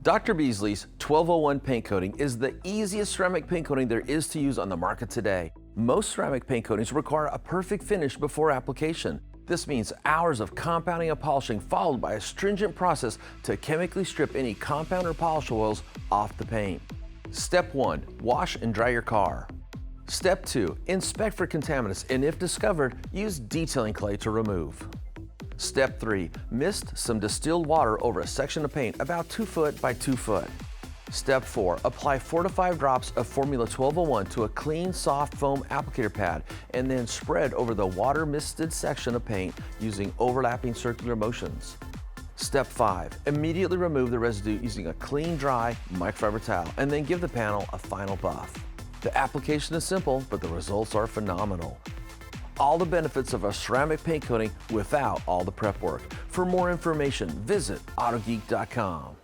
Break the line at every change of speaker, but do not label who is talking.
Dr. Beasley's 1201 paint coating is the easiest ceramic paint coating there is to use on the market today. Most ceramic paint coatings require a perfect finish before application. This means hours of compounding and polishing followed by a stringent process to chemically strip any compound or polish oils off the paint. Step 1. Wash and dry your car. Step 2. Inspect for contaminants and if discovered, use detailing clay to remove. Step 3. Mist some distilled water over a section of paint about 2 foot by 2 foot. Step 4. Apply 4 to 5 drops of Formula 1201 to a clean, soft foam applicator pad and then spread over the water-misted section of paint using overlapping circular motions. Step 5. Immediately remove the residue using a clean, dry microfiber towel and then give the panel a final buff. The application is simple, but the results are phenomenal. All the benefits of a ceramic paint coating without all the prep work. For more information, visit Autogeek.com.